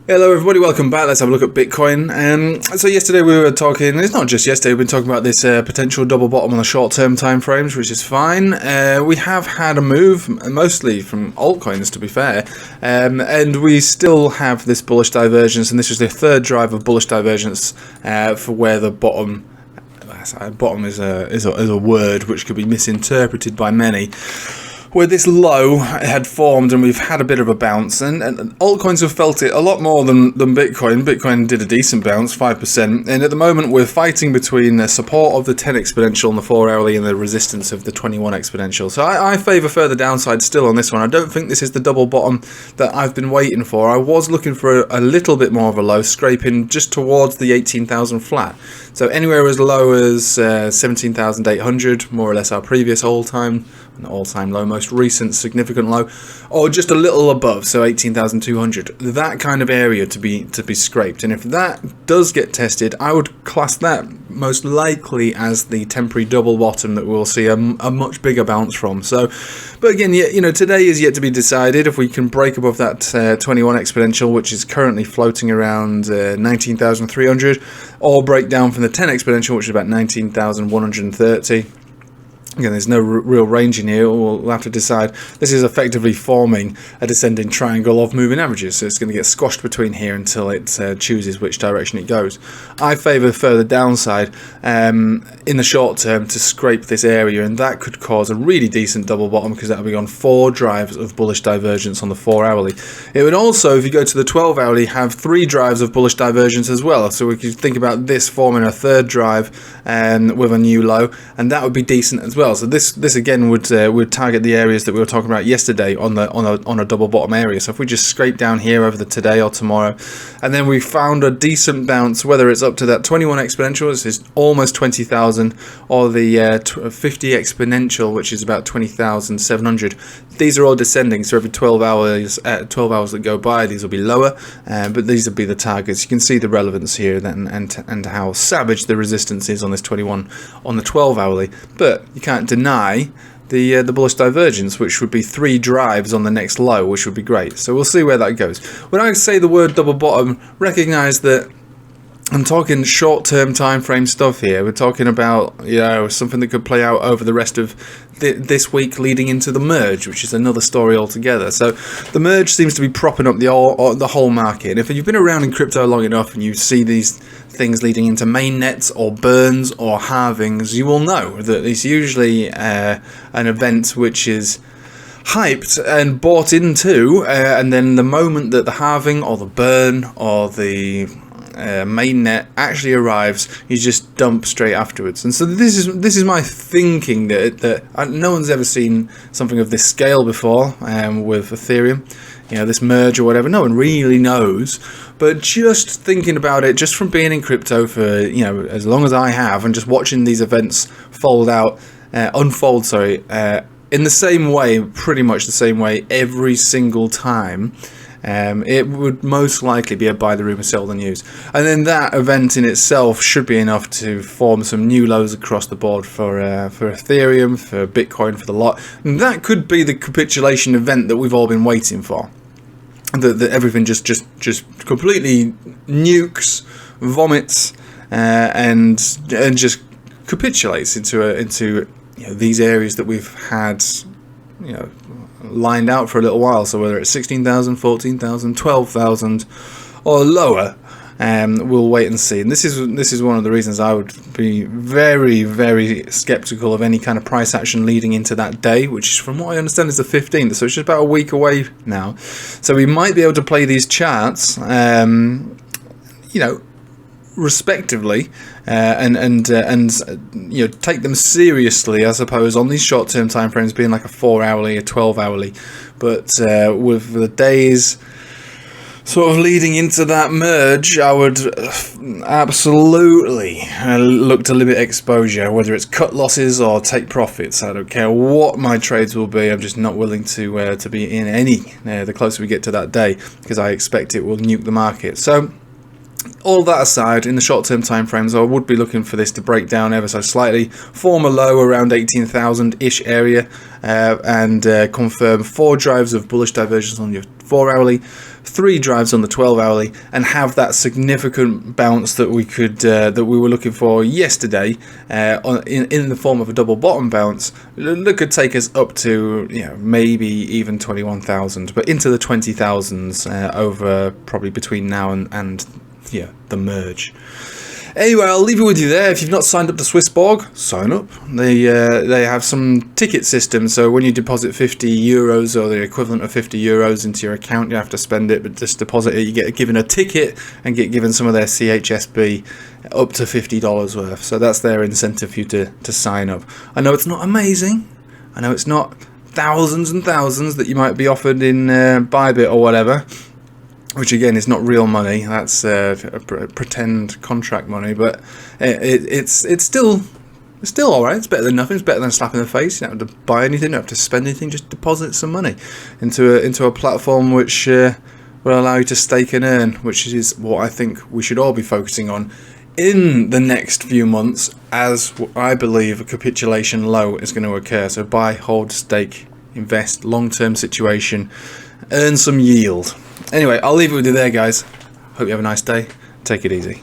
Hello everybody, welcome back. Let's have a look at Bitcoin. So yesterday we were talking, it's not just yesterday, we've been talking about this potential double bottom on the short-term time frames, which is fine. We have had a move, mostly from altcoins to be fair, and we still have this bullish divergence, and this is the third drive of bullish divergence for where the bottom is a word which could be misinterpreted by many. Where this low had formed and we've had a bit of a bounce, and altcoins have felt it a lot more than Bitcoin. Bitcoin did a decent bounce, 5%, and at the moment we're fighting between the support of the 10 exponential on the 4 hourly and the resistance of the 21 exponential. So I favour further downside still on this one. I don't think this is the double bottom that I've been waiting for. I was looking for a little bit more of a low, scraping just towards the 18,000 flat. So anywhere as low as 17,800, more or less our previous all-time low, most recent significant low, or just a little above, so 18,200. That kind of area to be scraped, and if that does get tested, I would class that most likely as the temporary double bottom that we'll see a much bigger bounce from. So, but again, you know, today is yet to be decided if we can break above that 21 exponential, which is currently floating around 19,300, or break down from the 10 exponential, which is about 19,130. Again, there's no real range in here. We'll have to decide. This is effectively forming a descending triangle of moving averages, so it's going to get squashed between here until it chooses which direction it goes. I favour further downside in the short term to scrape this area, and that could cause a really decent double bottom because that'll be on 4 drives of bullish divergence on the 4 hourly. It would also, if you go to the 12 hourly, have 3 drives of bullish divergence as well. So we could think about this forming a third drive with a new low, and that would be decent as well. So this again would target the areas that we were talking about yesterday on a double bottom area. So if we just scrape down here over the today or tomorrow, and then we found a decent bounce, whether it's up to that 21 exponential, this is almost 20,000, or the 50 exponential, which is about 20,700. These are all descending, so every 12 hours that go by, these will be lower, but these will be the targets. You can see the relevance here and how savage the resistance is on this 21 on the 12 hourly, but you can't deny the bullish divergence, which would be 3 drives on the next low, which would be great. So we'll see where that goes. When I say the word double bottom, recognize that I'm talking short-term time frame stuff here. We're talking about, you know, something that could play out over the rest of this week leading into the merge, which is another story altogether. So the merge seems to be propping up the whole market. And if you've been around in crypto long enough and you see these things leading into mainnets or burns or halvings, you will know that it's usually an event which is hyped and bought into, and then the moment that the halving or the burn or the mainnet actually arrives, you just dump straight afterwards. And so this is my thinking that no one's ever seen something of this scale before with Ethereum, you know, this merge or whatever. No one really knows, but just thinking about it, just from being in crypto for, you know, as long as I have, and just watching these events unfold in the same way, pretty much the same way every single time. It would most likely be a buy the rumor, sell the news, and then that event in itself should be enough to form some new lows across the board for Ethereum, for Bitcoin, for the lot. And that could be the capitulation event that we've all been waiting for. That everything just completely nukes, vomits, and just capitulates into you know, these areas that we've had, you know, lined out for a little while. So whether it's 16,000, 14,000, 12,000 or lower, we'll wait and see. And this is one of the reasons I would be very, very skeptical of any kind of price action leading into that day, which from what I understand is the 15th, so it's just about a week away now. So we might be able to play these charts, you know, respectively, and you know, take them seriously, I suppose, on these short-term time frames, being like a 4 hourly, a 12 hourly, but with the days sort of leading into that merge, I would absolutely look to limit exposure, whether it's cut losses or take profits. I don't care what my trades will be. I'm just not willing to be in any the closer we get to that day, because I expect it will nuke the market. So all that aside, in the short-term time frames, I would be looking for this to break down ever so slightly, form a low around 18,000-ish area, and confirm 4 drives of bullish divergence on your 4 hourly, 3 drives on the 12 hourly and have that significant bounce that we could that we were looking for yesterday in the form of a double bottom bounce, that could take us up to, you know, maybe even 21,000, but into the 20,000s over probably between now and yeah, the merge. Anyway, I'll leave it with you there. If you've not signed up to SwissBorg, sign up. They have some ticket systems, so when you deposit 50 euros or the equivalent of 50 euros into your account, you have to spend it, but just deposit it. You get given a ticket and get given some of their CHSB up to $50 worth. So that's their incentive for you to sign up. I know it's not amazing. I know it's not thousands and thousands that you might be offered in Bybit or whatever, which again is not real money. That's pretend contract money, but it's still all right. It's better than nothing. It's better than a slap in the face. You don't have to buy anything, you don't have to spend anything. Just deposit some money into a platform which will allow you to stake and earn, which is what I think we should all be focusing on in the next few months, as I believe a capitulation low is going to occur. So buy, hold, stake, invest, long-term situation, earn some yield. Anyway, I'll leave it with you there, guys. Hope you have a nice day. Take it easy.